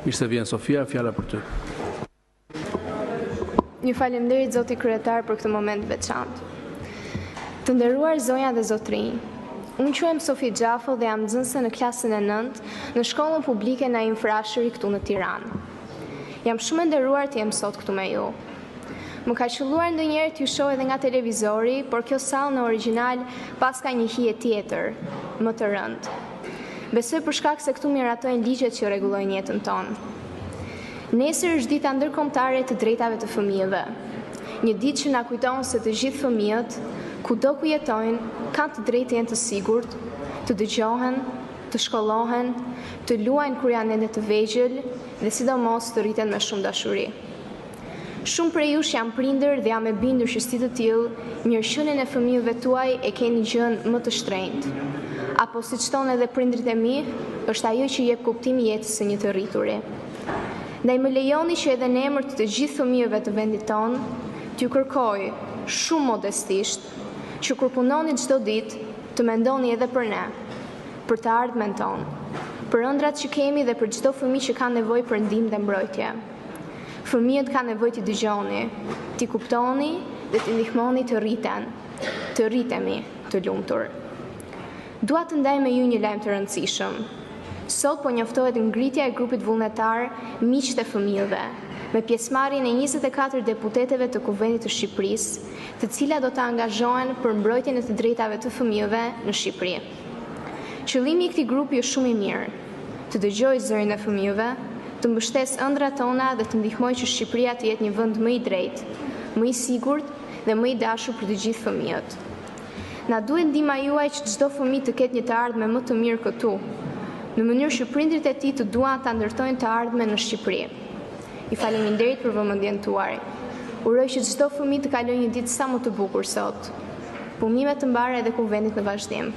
Mirë se vjen Sofia, fjala për ty. Ju falenderit zoti kryetar për këtë moment veçantë. Të nderuar zonja dhe zotrinj, unë quhem Sofi Gjafo dhe jam nxënëse në klasën e 9 në shkollën publike Naim Frashëri këtu në Tiranë. Jam shumë e nderuar të jem sot këtu me ju. Më ka qelluar ndonjëherë t'ju shoh edhe nga televizori, por kjo sallë në origjinal pas ka një hije tjetër, më të rëndë. Besoj për shkak se këtu miratojnë ligjet që rregullojnë jetën tonë. Nesër është dita ndërkombëtare të drejtave të fëmijëve. Një ditë që na kujton se të gjithë fëmijët, kudo ku jetojnë, kanë të drejtë të jenë të sigurt, të dëgjohen, të shkollohen, të luajnë kur janë ende të vegjël dhe sidomos të rriten me shumë dashuri. Shumë prej jush janë prindër dhe jam e bindur që si të tillë, mirëqenien e fëmijëve tuaj e keni gjën më të shtrenjtë. Apo siç thonë edhe prindrit e mi, është ajo që jep kuptim jetës së një të rrituri. Ndaj më lejoni që edhe në emër të gjithë fëmijëve të vendit tonë, t'ju kërkoj shumë modestisht që kur punoni çdo ditë të mendoni edhe për ne, për të ardhmen tonë, për ëndrat që kemi dhe për çdo fëmijë që ka nevojë për ndihmë dhe mbrojtje. Fëmijët kanë nevojë t'i dëgjoni, t'i kuptoni dhe t'i ndihmoni të rriten, të rritemi të lumtur. Dua të ndaj me ju një lajm të rëndësishëm. Sot po njoftohet ngritja e grupit vullnetar Miqtë e Fëmijëve, me pjesëmarrjen e 24 deputetëve të Kuvendit të Shqipërisë, të cilat do të angazhohen për mbrojtjen e të drejtave të fëmijëve në Shqipëri. Qëllimi i këtij grupi është shumë i mirë: të dëgjojë zërin e fëmijëve, të mbështesë ëndrat tona dhe të ndihmojë që Shqipëria të jetë një vend më i drejtë, më i sigurt dhe më i dashur për të gjithë fëmijët. Na duhet ndihma juaj që çdo fëmijë të ketë një të ardhme më të mirë këtu, në mënyrë që prindrit e tij të duan ta ndërtojnë të ardhmen në Shqipëri. Ju faleminderit për vëmendjen tuaj. Uroj që çdo fëmijë të kalojë një ditë sa më të bukur sot. Punime të mbara edhe Kuvendit në vazhdim.